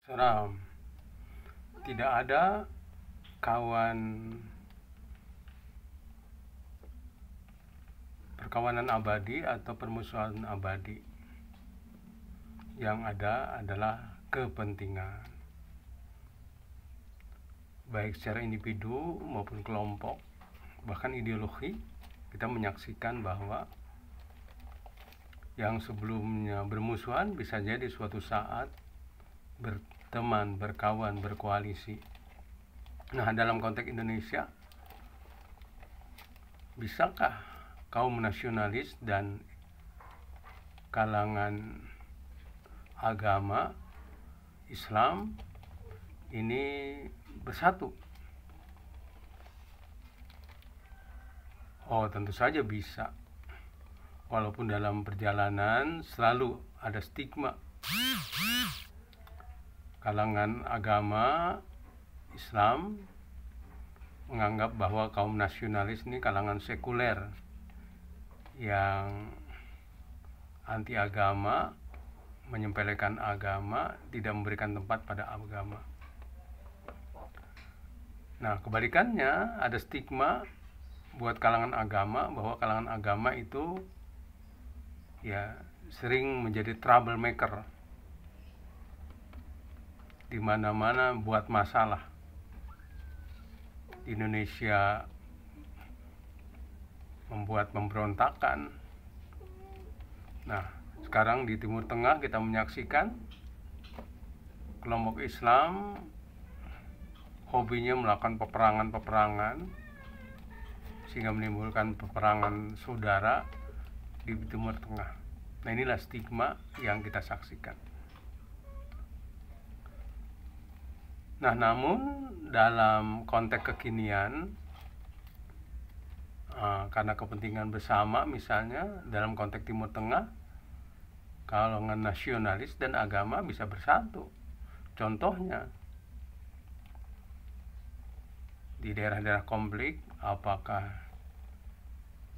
Seram. Tidak ada perkawanan abadi atau permusuhan abadi. Yang ada adalah kepentingan, baik secara individu maupun kelompok, bahkan ideologi. Kita menyaksikan bahwa yang sebelumnya bermusuhan bisa jadi suatu saat berteman, berkawan, berkoalisi. Nah, dalam konteks Indonesia, bisakah kaum nasionalis dan kalangan agama Islam ini bersatu? Oh, tentu saja bisa. Walaupun dalam perjalanan selalu ada stigma. Kalangan agama Islam menganggap bahwa kaum nasionalis ini kalangan sekuler yang anti agama, menyepelekan agama, tidak memberikan tempat pada agama. Nah, kebalikannya, ada stigma buat kalangan agama bahwa kalangan agama itu ya sering menjadi troublemaker, di mana-mana buat masalah. Di Indonesia membuat pemberontakan. Nah, sekarang di Timur Tengah kita menyaksikan kelompok Islam hobinya melakukan peperangan sehingga menimbulkan peperangan saudara di Timur Tengah. Nah, inilah stigma yang kita saksikan. Nah, namun dalam konteks kekinian, karena kepentingan bersama, misalnya dalam konteks Timur Tengah, kalangan nasionalis dan agama bisa bersatu. Contohnya di daerah-daerah konflik, apakah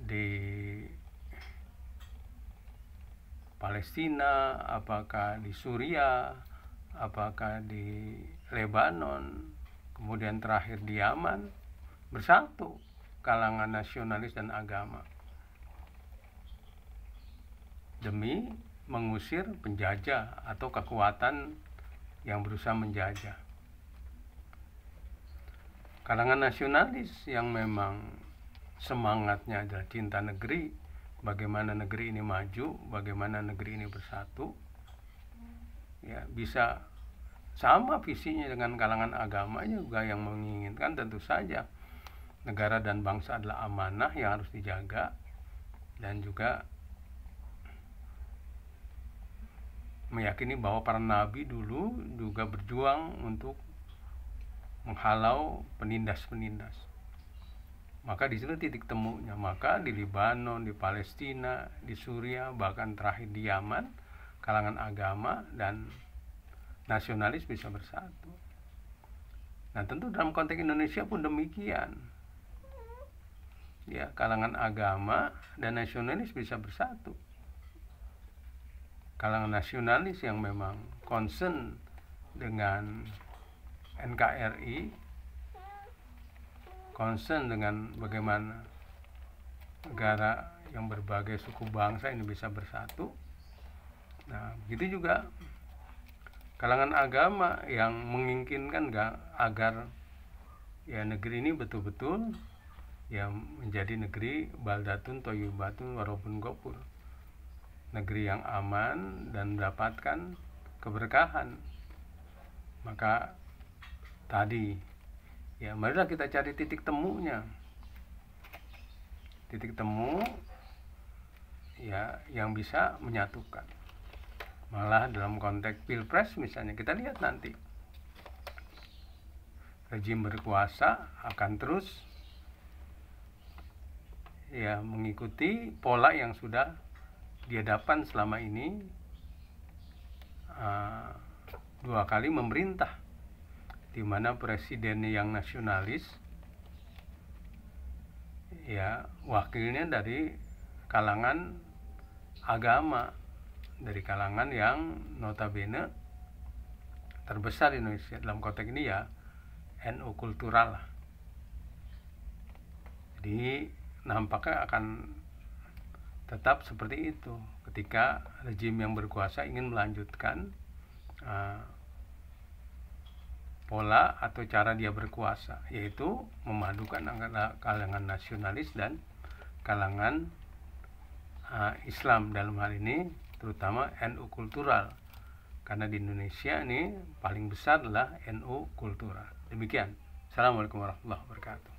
di Palestina, apakah di Suriah, apakah di Lebanon, kemudian terakhir di Yaman, bersatu kalangan nasionalis dan agama demi mengusir penjajah atau kekuatan yang berusaha menjajah. Kalangan nasionalis yang memang semangatnya adalah cinta negeri, bagaimana negeri ini maju, bagaimana negeri ini bersatu, ya bisa sama visinya dengan kalangan agama juga yang menginginkan tentu saja negara dan bangsa adalah amanah yang harus dijaga, dan juga meyakini bahwa para nabi dulu juga berjuang untuk menghalau penindas-penindas. Maka di situ titik temunya. Maka di Lebanon, di Palestina, di Suriah, bahkan terakhir di Yaman, kalangan agama dan nasionalis bisa bersatu. Nah, tentu dalam konteks Indonesia pun demikian. Ya, kalangan agama dan nasionalis bisa bersatu. Kalangan nasionalis yang memang concern dengan NKRI, concern dengan bagaimana negara yang berbagai suku bangsa ini bisa bersatu. Nah, begitu juga kalangan agama yang menginginkan agar ya negeri ini betul-betul ya menjadi negeri baldatun thayyibatun warabun ghafur, negeri yang aman dan mendapatkan keberkahan. Maka tadi ya marilah kita cari titik temunya, titik temu ya yang bisa menyatukan. Malah dalam konteks pilpres misalnya, kita lihat nanti rejim berkuasa akan terus ya mengikuti pola yang sudah dihadapkan selama ini, 2 kali memerintah, di mana presiden yang nasionalis ya wakilnya dari kalangan agama, dari kalangan yang notabene terbesar di Indonesia dalam konteks ini ya NU kultural lah. Jadi nampaknya akan tetap seperti itu ketika rejim yang berkuasa ingin melanjutkan pola atau cara dia berkuasa, yaitu memadukan antara kalangan nasionalis dan kalangan Islam, dalam hal ini terutama NU kultural, karena di Indonesia ini paling besar adalah NU kultural. Demikian. Assalamualaikum warahmatullahi wabarakatuh.